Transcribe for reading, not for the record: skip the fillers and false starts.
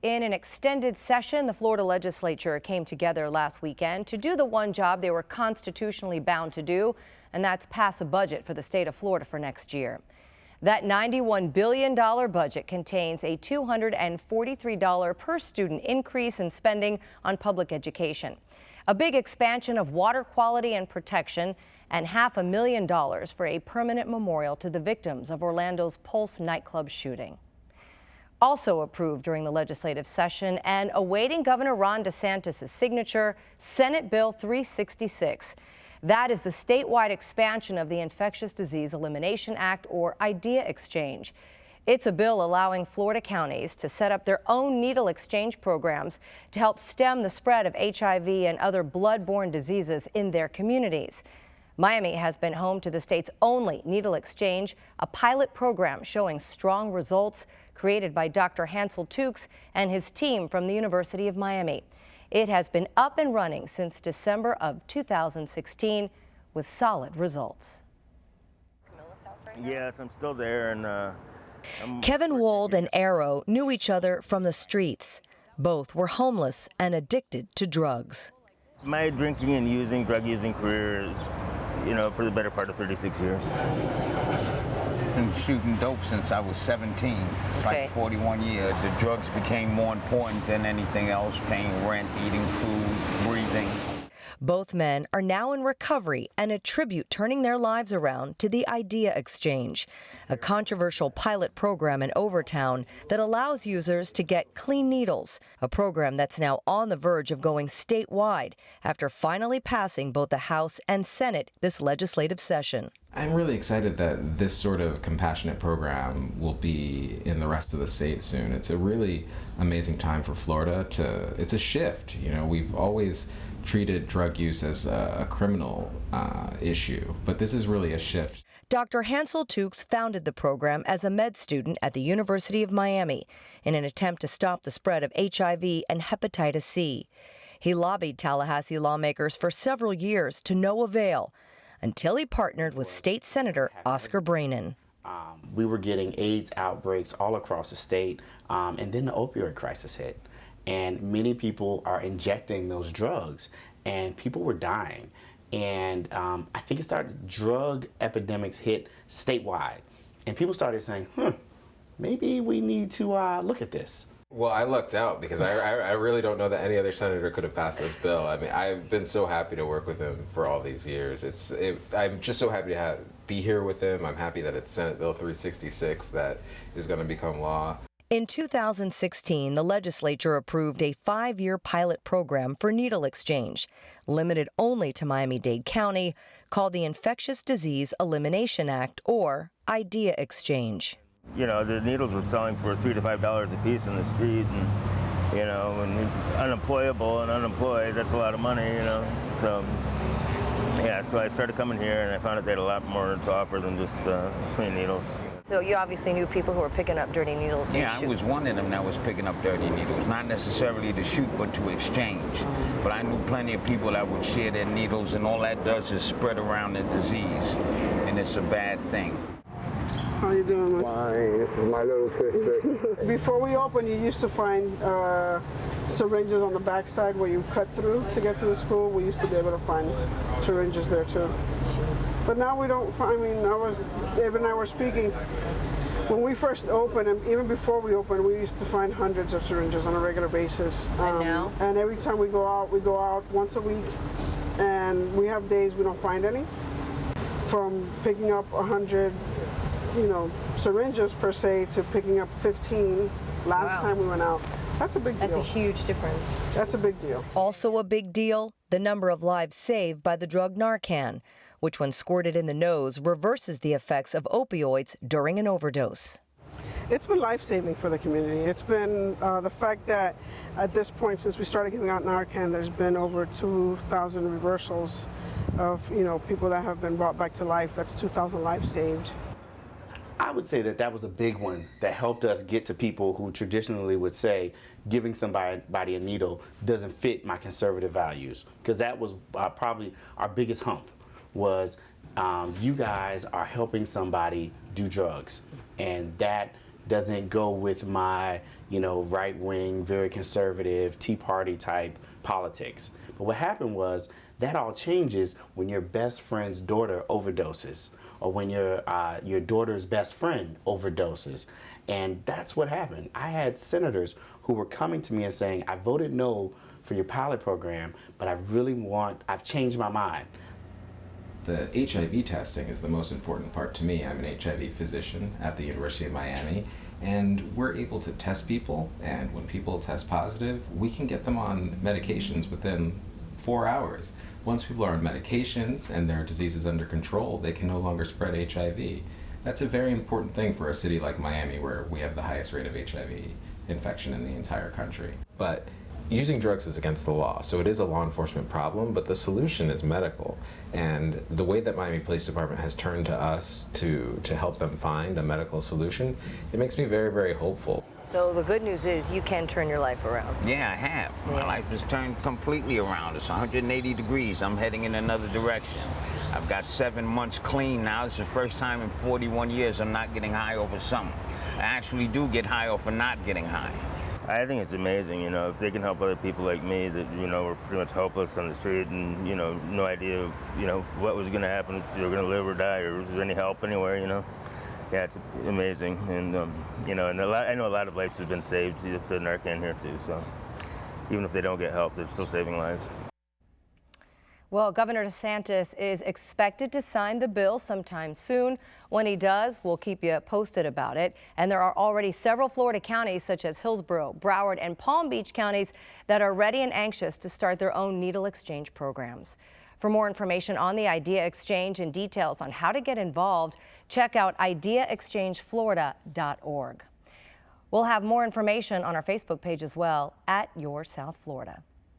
In an extended session, the Florida legislature came together last weekend to do the one job they were constitutionally bound to do, and that's pass a budget for the state of Florida for next year. That $91 billion budget contains a $243 per student increase in spending on public education, a big expansion of water quality and protection, and $500,000 for a permanent memorial to the victims of Orlando's Pulse nightclub shooting. Also approved during the legislative session and awaiting Governor Ron DeSantis' signature, Senate Bill 366. That is the statewide expansion of the Infectious Disease Elimination Act, or IDEA exchange. It's a bill allowing Florida counties to set up their own needle exchange programs to help stem the spread of HIV and other blood-borne diseases in their communities. Miami has been home to the state's only needle exchange, a pilot program showing strong results created by Dr. Hansel Tookes and his team from the University of Miami. It has been up and running since December of 2016 with solid results. Yes, I'm still there. And Kevin Wold and Arrow knew each other from the streets. Both were homeless and addicted to drugs. My drinking and drug using career is, for the better part of 36 years. Been shooting dope since I was 17. It's like 41 years. The drugs became more important than anything else, paying rent, eating food, breathing. Both men are now in recovery and attribute turning their lives around to the IDEA exchange, a controversial pilot program in Overtown that allows users to get clean needles, a program that's now on the verge of going statewide after finally passing both the House and Senate this legislative session. I'm really excited that this sort of compassionate program will be in the rest of the state soon. It's a really amazing time for Florida it's a shift. We've always treated drug use as a criminal issue, but this is really a shift. Dr. Hansel Tookes founded the program as a med student at the University of Miami in an attempt to stop the spread of HIV and hepatitis C. He lobbied Tallahassee lawmakers for several years to no avail until he partnered with State Senator Oscar Braynon. We were getting AIDS outbreaks all across the state, and then the opioid crisis hit. And many people are injecting those drugs, and people were dying. And I think drug epidemics hit statewide. And people started saying, maybe we need to look at this. Well, I lucked out because I really don't know that any other senator could have passed this bill. I mean, I've been so happy to work with him for all these years. I'm just so happy to be here with him. I'm happy that it's Senate Bill 366 that is going to become law. In 2016, the legislature approved a 5-year pilot program for needle exchange, limited only to Miami-Dade County, called the Infectious Disease Elimination Act, or IDEA exchange. The needles were selling for $3 to $5 a piece in the street, and unemployable and unemployed, that's a lot of money, So I started coming here, and I found that they had a lot more to offer than just clean needles. So you obviously knew people who were picking up dirty needles. Yeah, I was one of them that was picking up dirty needles, not necessarily to shoot, but to exchange. But I knew plenty of people that would share their needles, and all that does is spread around the disease, and it's a bad thing. How you doing? Fine, this is my little sister. Before we opened, you used to find syringes on the backside where you cut through to get to the school. We used to be able to find syringes there too. But now we don't find, Dave and I were speaking, when we first opened, and even before we opened, we used to find hundreds of syringes on a regular basis. And now? And every time we go out once a week, and we have days we don't find any. From picking up 100, syringes per se, to picking up 15 last time we went out. That's a big deal. That's a huge difference. That's a big deal. Also a big deal, the number of lives saved by the drug Narcan, which when squirted in the nose reverses the effects of opioids during an overdose. It's been life-saving for the community. It's been the fact that at this point, since we started giving out Narcan, there's been over 2,000 reversals of people that have been brought back to life. That's 2,000 lives saved. I would say that was a big one that helped us get to people who traditionally would say giving somebody a needle doesn't fit my conservative values, because that was probably our biggest hump, was you guys are helping somebody do drugs, and that doesn't go with my, right-wing, very conservative, Tea Party type politics. But what happened was that all changes when your best friend's daughter overdoses, or when your daughter's best friend overdoses. And that's what happened. I had senators who were coming to me and saying, I voted no for your pilot program, but I've changed my mind. The HIV testing is the most important part to me. I'm an HIV physician at the University of Miami, and we're able to test people, and when people test positive, we can get them on medications within 4 hours. Once people are on medications and their disease is under control, they can no longer spread HIV. That's a very important thing for a city like Miami, where we have the highest rate of HIV infection in the entire country. But using drugs is against the law, so it is a law enforcement problem, but the solution is medical. And the way that Miami Police Department has turned to us to help them find a medical solution, it makes me very, very hopeful. So the good news is you can turn your life around. Yeah, I have. My life has turned completely around. It's 180 degrees. I'm heading in another direction. I've got 7 months clean now. It's the first time in 41 years I'm not getting high over something. I actually do get high off of not getting high. I think it's amazing, if they can help other people like me that, were pretty much helpless on the street and, no idea, what was going to happen, if they were going to live or die, or was there any help anywhere, Yeah, it's amazing. And, and I know a lot of lives have been saved with the Narcan here too, so even if they don't get help, they're still saving lives. Well, Governor DeSantis is expected to sign the bill sometime soon. When he does, we'll keep you posted about it. And there are already several Florida counties, such as Hillsborough, Broward, and Palm Beach counties, that are ready and anxious to start their own needle exchange programs. For more information on the Idea Exchange and details on how to get involved, check out ideaexchangeflorida.org. We'll have more information on our Facebook page as well, at Your South Florida.